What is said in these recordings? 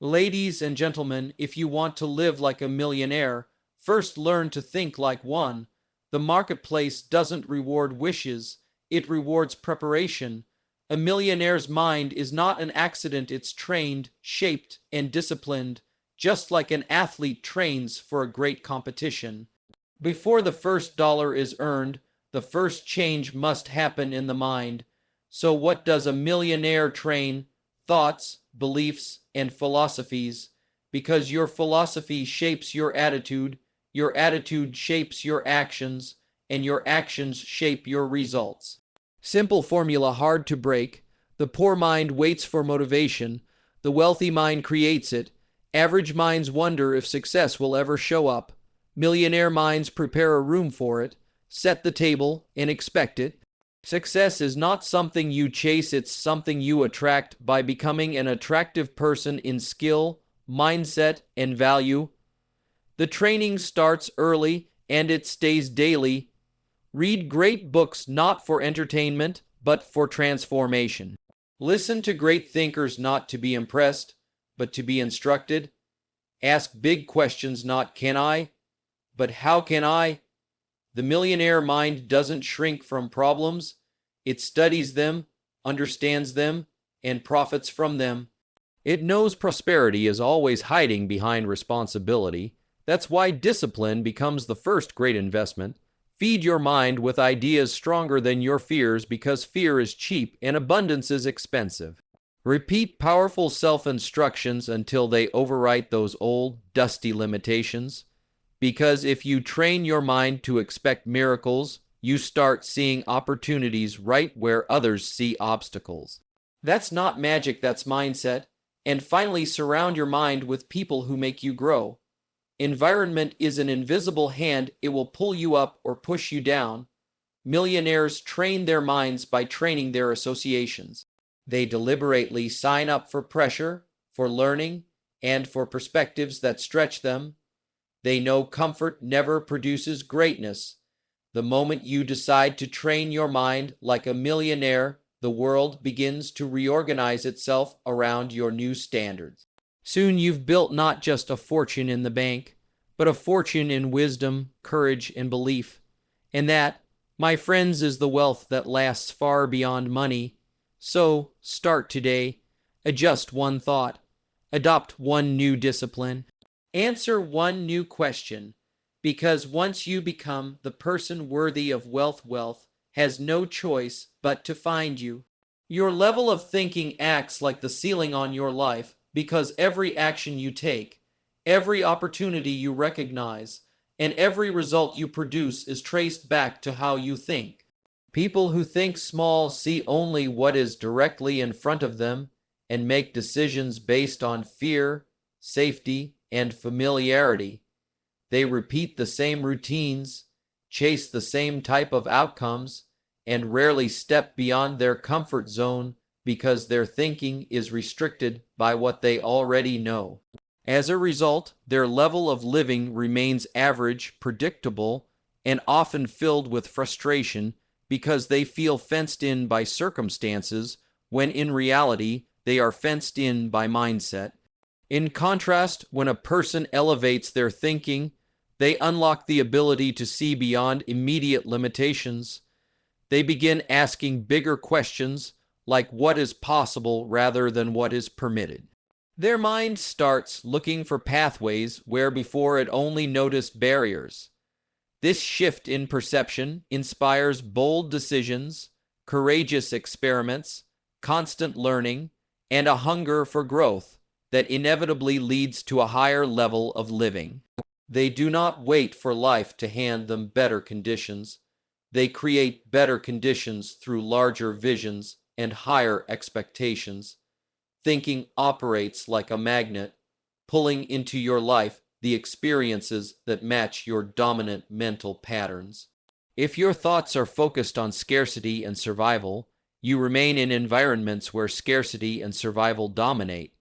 Ladies and gentlemen, if you want to live like a millionaire, first learn to think like one. The marketplace doesn't reward wishes, it rewards preparation. A millionaire's mind is not an accident, it's trained, shaped, and disciplined, just like an athlete trains for a great competition. Before the first dollar is earned, the first change must happen in the mind. So, what does a millionaire train? Thoughts, beliefs, and philosophies. Because your philosophy shapes your attitude shapes your actions, and your actions shape your results. Simple formula hard to break. The poor mind waits for motivation, the wealthy mind creates it. Average minds wonder if success will ever show up. Millionaire minds prepare a room for it, set the table, and expect it. Success is not something you chase, it's something you attract by becoming an attractive person in skill, mindset, and value. The training starts early and it stays daily. Read great books not for entertainment, but for transformation. Listen to great thinkers not to be impressed, but to be instructed. Ask big questions, not can I, but how can I? The millionaire mind doesn't shrink from problems. It studies them, understands them, and profits from them. It knows prosperity is always hiding behind responsibility. That's why discipline becomes the first great investment. Feed your mind with ideas stronger than your fears because fear is cheap and abundance is expensive. Repeat powerful self-instructions until they overwrite those old, dusty limitations. Because if you train your mind to expect miracles, you start seeing opportunities right where others see obstacles. That's not magic, that's mindset. And finally, surround your mind with people who make you grow. Environment is an invisible hand, it will pull you up or push you down. Millionaires train their minds by training their associations. They deliberately sign up for pressure, for learning, and for perspectives that stretch them. They know comfort never produces greatness. The moment you decide to train your mind like a millionaire, the world begins to reorganize itself around your new standards. Soon you've built not just a fortune in the bank, but a fortune in wisdom, courage, and belief. And that, my friends, is the wealth that lasts far beyond money. So, start today. Adjust one thought. Adopt one new discipline. Answer one new question. Because once you become the person worthy of wealth has no choice but to find you. Your level of thinking acts like the ceiling on your life because every action you take, every opportunity you recognize, and every result you produce is traced back to how you think. People who think small see only what is directly in front of them and make decisions based on fear, safety, and familiarity. They repeat the same routines, chase the same type of outcomes, and rarely step beyond their comfort zone because their thinking is restricted by what they already know. As a result, their level of living remains average, predictable, and often filled with frustration because they feel fenced in by circumstances when in reality they are fenced in by mindset. In contrast, when a person elevates their thinking, they unlock the ability to see beyond immediate limitations. They begin asking bigger questions like what is possible rather than what is permitted. Their mind starts looking for pathways where before it only noticed barriers. This shift in perception inspires bold decisions, courageous experiments, constant learning, and a hunger for growth that inevitably leads to a higher level of living. They do not wait for life to hand them better conditions. They create better conditions through larger visions and higher expectations. Thinking operates like a magnet, pulling into your life the experiences that match your dominant mental patterns. If your thoughts are focused on scarcity and survival, you remain in environments where scarcity and survival dominate.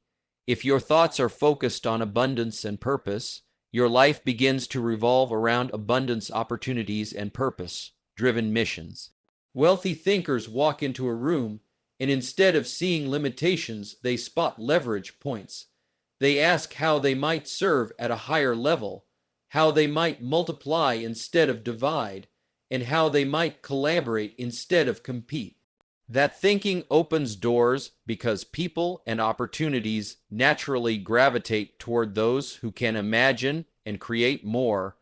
If your thoughts are focused on abundance and purpose, your life begins to revolve around abundance, opportunities, and purpose-driven missions. Wealthy thinkers walk into a room, and instead of seeing limitations, they spot leverage points. They ask how they might serve at a higher level, how they might multiply instead of divide, and how they might collaborate instead of compete. That thinking opens doors because people and opportunities naturally gravitate toward those who can imagine and create more.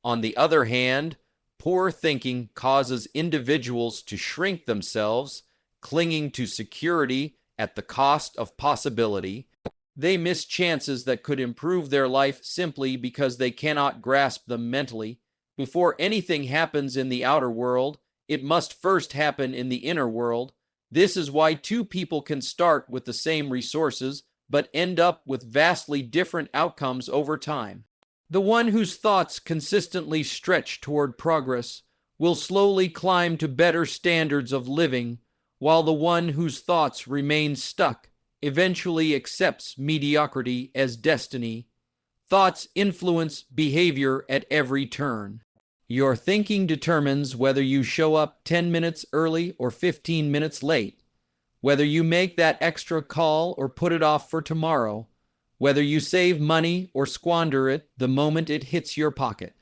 On the other hand, poor thinking causes individuals to shrink themselves, clinging to security at the cost of possibility. They miss chances that could improve their life simply because they cannot grasp them mentally. Before anything happens in the outer world, it must first happen in the inner world. This is why two people can start with the same resources, but end up with vastly different outcomes over time. The one whose thoughts consistently stretch toward progress will slowly climb to better standards of living, while the one whose thoughts remain stuck eventually accepts mediocrity as destiny. Thoughts influence behavior at every turn. Your thinking determines whether you show up 10 minutes early or 15 minutes late, whether you make that extra call or put it off for tomorrow, whether you save money or squander it the moment it hits your pocket.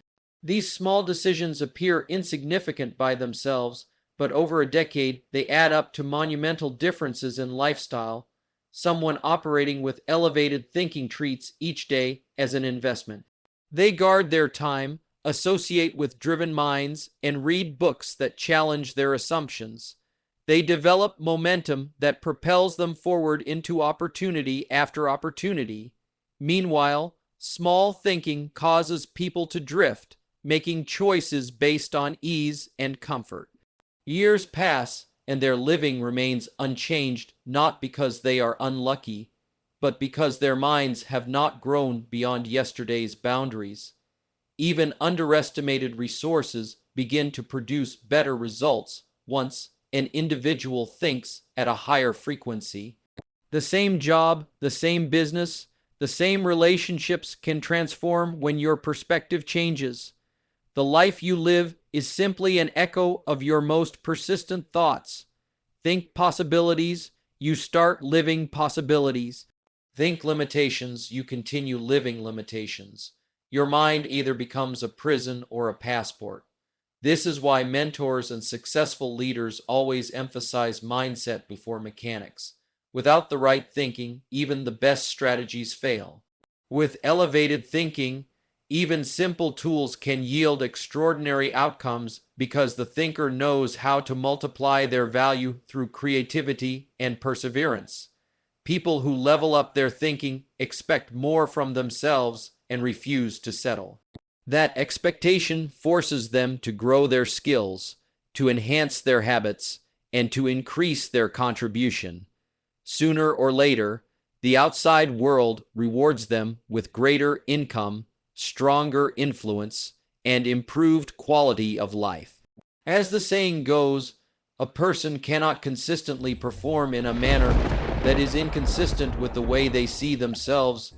These small decisions appear insignificant by themselves, but over a decade they add up to monumental differences in lifestyle. Someone operating with elevated thinking treats each day as an investment. They guard their time, associate with driven minds, and read books that challenge their assumptions. They develop momentum that propels them forward into opportunity after opportunity. Meanwhile, small thinking causes people to drift, making choices based on ease and comfort. Years pass, and their living remains unchanged, not because they are unlucky, but because their minds have not grown beyond yesterday's boundaries. Even underestimated resources begin to produce better results once an individual thinks at a higher frequency. The same job, the same business, the same relationships can transform when your perspective changes. The life you live is simply an echo of your most persistent thoughts. Think possibilities, you start living possibilities. Think limitations, you continue living limitations. Your mind either becomes a prison or a passport. This is why mentors and successful leaders always emphasize mindset before mechanics. Without the right thinking, even the best strategies fail. With elevated thinking, even simple tools can yield extraordinary outcomes because the thinker knows how to multiply their value through creativity and perseverance. People who level up their thinking expect more from themselves and refuse to settle. That expectation forces them to grow their skills, to enhance their habits, and to increase their contribution. Sooner or later, the outside world rewards them with greater income, stronger influence, and improved quality of life. As the saying goes, a person cannot consistently perform in a manner that is inconsistent with the way they see themselves.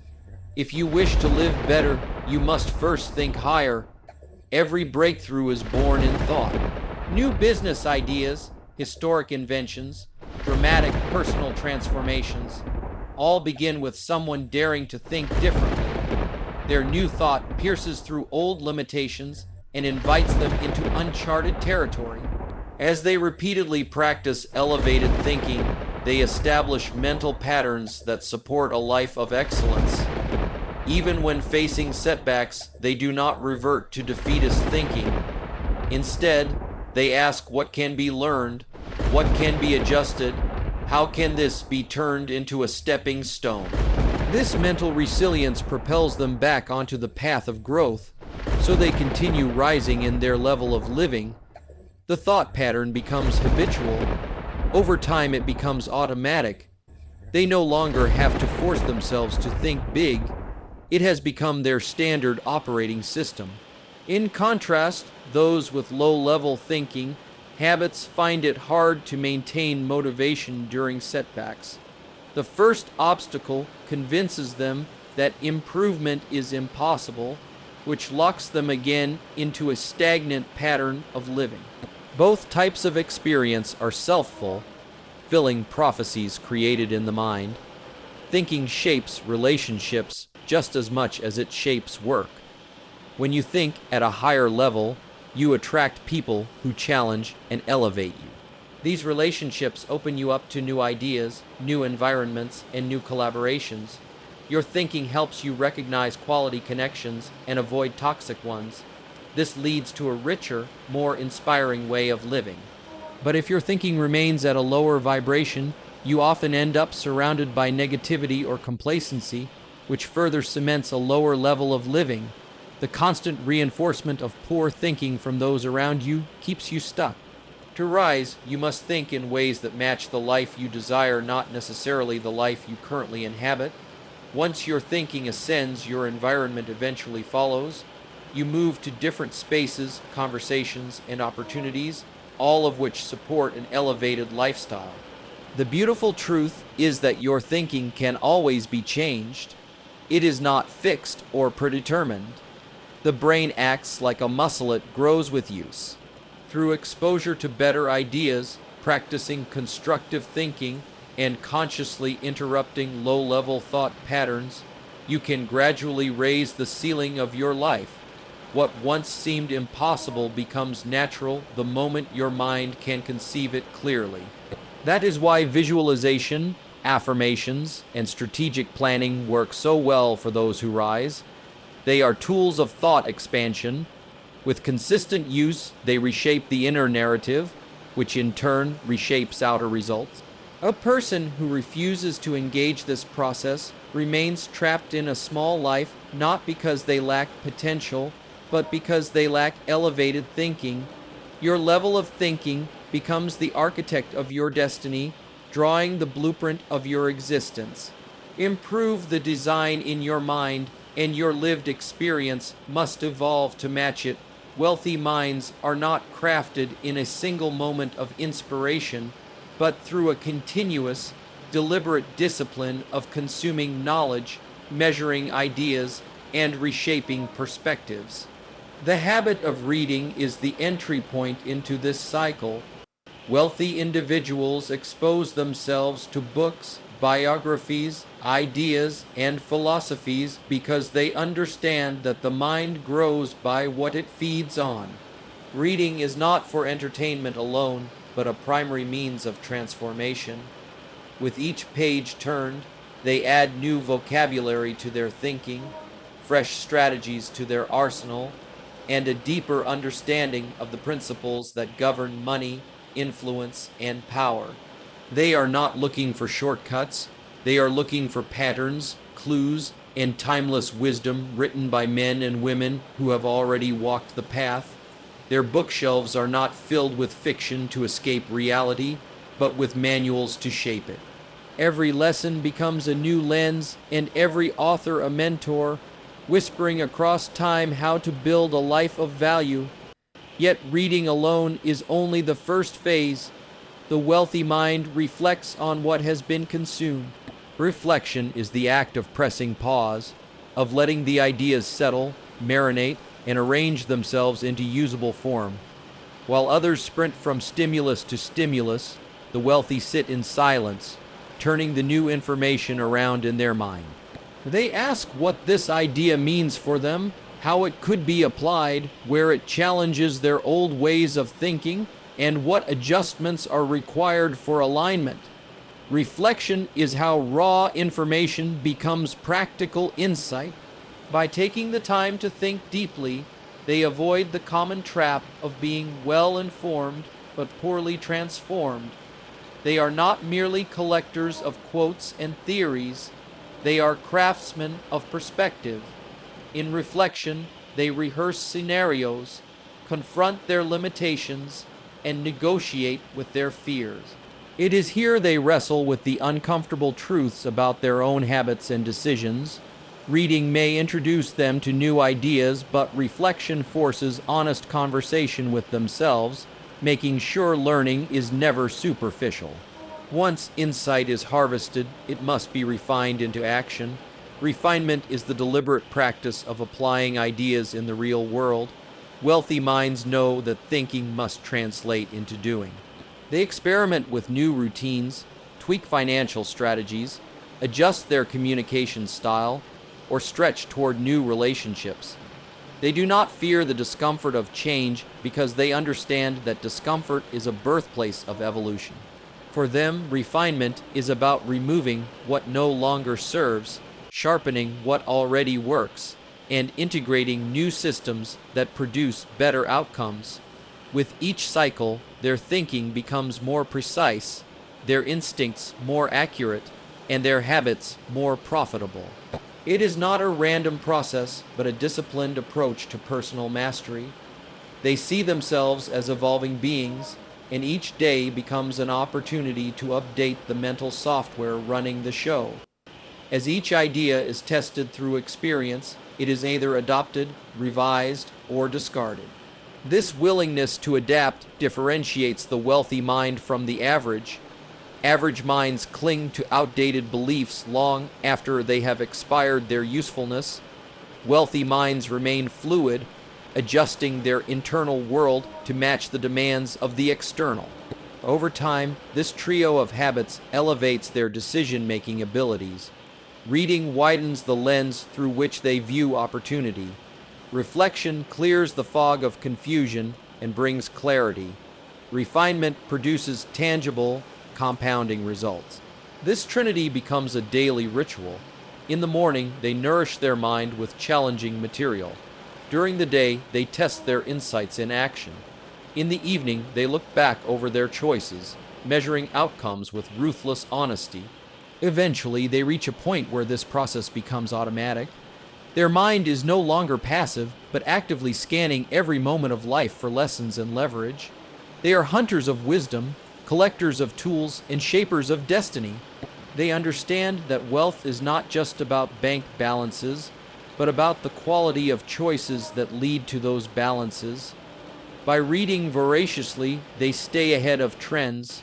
If you wish to live better, you must first think higher. Every breakthrough is born in thought. New business ideas, historic inventions, dramatic personal transformations, all begin with someone daring to think differently. Their new thought pierces through old limitations and invites them into uncharted territory. As they repeatedly practice elevated thinking, they establish mental patterns that support a life of excellence. Even when facing setbacks, they do not revert to defeatist thinking. Instead, they ask what can be learned, what can be adjusted, how can this be turned into a stepping stone. This mental resilience propels them back onto the path of growth, so they continue rising in their level of living. The thought pattern becomes habitual. Over time, it becomes automatic. They no longer have to force themselves to think big. It has become their standard operating system. In contrast, those with low-level thinking habits find it hard to maintain motivation during setbacks. The first obstacle convinces them that improvement is impossible, which locks them again into a stagnant pattern of living. Both types of experience are self-fulfilling prophecies created in the mind. Thinking shapes relationships just as much as it shapes work. When you think at a higher level, you attract people who challenge and elevate you. These relationships open you up to new ideas, new environments, and new collaborations. Your thinking helps you recognize quality connections and avoid toxic ones. This leads to a richer, more inspiring way of living. But if your thinking remains at a lower vibration, you often end up surrounded by negativity or complacency, which further cements a lower level of living. The constant reinforcement of poor thinking from those around you keeps you stuck. To rise, you must think in ways that match the life you desire, not necessarily the life you currently inhabit. Once your thinking ascends, your environment eventually follows. You move to different spaces, conversations, and opportunities, all of which support an elevated lifestyle. The beautiful truth is that your thinking can always be changed. It is not fixed or predetermined. The brain acts like a muscle, it grows with use. Through exposure to better ideas, practicing constructive thinking, and consciously interrupting low-level thought patterns, you can gradually raise the ceiling of your life. What once seemed impossible becomes natural the moment your mind can conceive it clearly. That is why visualization, affirmations, and strategic planning work so well for those who rise. They are tools of thought expansion. With consistent use, they reshape the inner narrative, which in turn reshapes outer results. A person who refuses to engage this process remains trapped in a small life, not because they lack potential, but because they lack elevated thinking. Your level of thinking becomes the architect of your destiny, drawing the blueprint of your existence. Improve the design in your mind, and your lived experience must evolve to match it. Wealthy minds are not crafted in a single moment of inspiration, but through a continuous, deliberate discipline of consuming knowledge, measuring ideas, and reshaping perspectives. The habit of reading is the entry point into this cycle. Wealthy individuals expose themselves to books, biographies, ideas, and philosophies because they understand that the mind grows by what it feeds on. Reading is not for entertainment alone, but a primary means of transformation. With each page turned, they add new vocabulary to their thinking, fresh strategies to their arsenal, and a deeper understanding of the principles that govern money, influence, and power. They are not looking for shortcuts. They are looking for patterns, clues, and timeless wisdom written by men and women who have already walked the path. Their bookshelves are not filled with fiction to escape reality, but with manuals to shape it. Every lesson becomes a new lens, and every author a mentor, whispering across time how to build a life of value. Yet reading alone is only the first phase. The wealthy mind reflects on what has been consumed. Reflection is the act of pressing pause, of letting the ideas settle, marinate, and arrange themselves into usable form. While others sprint from stimulus to stimulus, the wealthy sit in silence, turning the new information around in their mind. They ask what this idea means for them, how it could be applied, where it challenges their old ways of thinking, and what adjustments are required for alignment. Reflection is how raw information becomes practical insight. By taking the time to think deeply, they avoid the common trap of being well-informed but poorly transformed. They are not merely collectors of quotes and theories. They are craftsmen of perspective. In reflection, they rehearse scenarios, confront their limitations, and negotiate with their fears. It is here they wrestle with the uncomfortable truths about their own habits and decisions. Reading may introduce them to new ideas, but reflection forces honest conversation with themselves, making sure learning is never superficial. Once insight is harvested, it must be refined into action. Refinement is the deliberate practice of applying ideas in the real world. Wealthy minds know that thinking must translate into doing. They experiment with new routines, tweak financial strategies, adjust their communication style, or stretch toward new relationships. They do not fear the discomfort of change because they understand that discomfort is a birthplace of evolution. For them, refinement is about removing what no longer serves, sharpening what already works, and integrating new systems that produce better outcomes. With each cycle, their thinking becomes more precise, their instincts more accurate, and their habits more profitable. It is not a random process, but a disciplined approach to personal mastery. They see themselves as evolving beings, and each day becomes an opportunity to update the mental software running the show. As each idea is tested through experience, it is either adopted, revised, or discarded. This willingness to adapt differentiates the wealthy mind from the average. Average minds cling to outdated beliefs long after they have expired their usefulness. Wealthy minds remain fluid, adjusting their internal world to match the demands of the external. Over time, this trio of habits elevates their decision-making abilities. Reading widens the lens through which they view opportunity. Reflection clears the fog of confusion and brings clarity. Refinement produces tangible, compounding results. This trinity becomes a daily ritual. In the morning, they nourish their mind with challenging material. During the day, they test their insights in action. In the evening, they look back over their choices, measuring outcomes with ruthless honesty. Eventually, they reach a point where this process becomes automatic. Their mind is no longer passive, but actively scanning every moment of life for lessons and leverage. They are hunters of wisdom, collectors of tools, and shapers of destiny. They understand that wealth is not just about bank balances, but about the quality of choices that lead to those balances. By reading voraciously, they stay ahead of trends.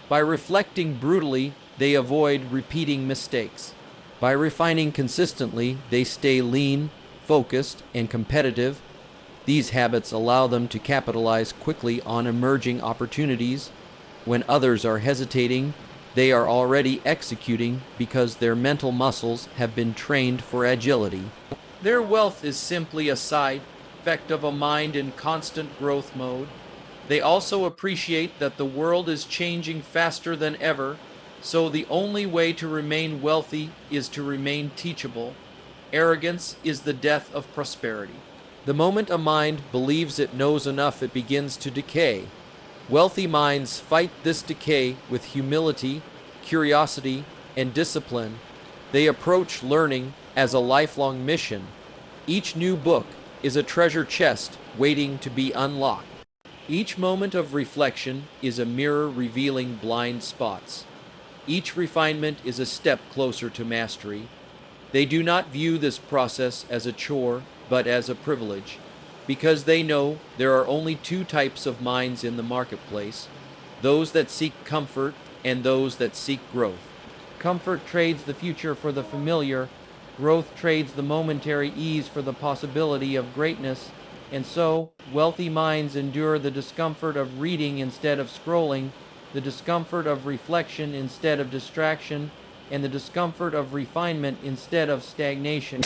By reflecting brutally, they avoid repeating mistakes. By refining consistently, they stay lean, focused, and competitive. These habits allow them to capitalize quickly on emerging opportunities. When others are hesitating, they are already executing because their mental muscles have been trained for agility. Their wealth is simply a side effect of a mind in constant growth mode. They also appreciate that the world is changing faster than ever, so the only way to remain wealthy is to remain teachable. Arrogance is the death of prosperity. The moment a mind believes it knows enough, it begins to decay. Wealthy minds fight this decay with humility, curiosity, and discipline. They approach learning as a lifelong mission. Each new book is a treasure chest waiting to be unlocked. Each moment of reflection is a mirror revealing blind spots. Each refinement is a step closer to mastery. They do not view this process as a chore, but as a privilege, because they know there are only two types of minds in the marketplace: those that seek comfort and those that seek growth. Comfort trades the future for the familiar, growth trades the momentary ease for the possibility of greatness, and so wealthy minds endure the discomfort of reading instead of scrolling, the discomfort of reflection instead of distraction, and the discomfort of refinement instead of stagnation.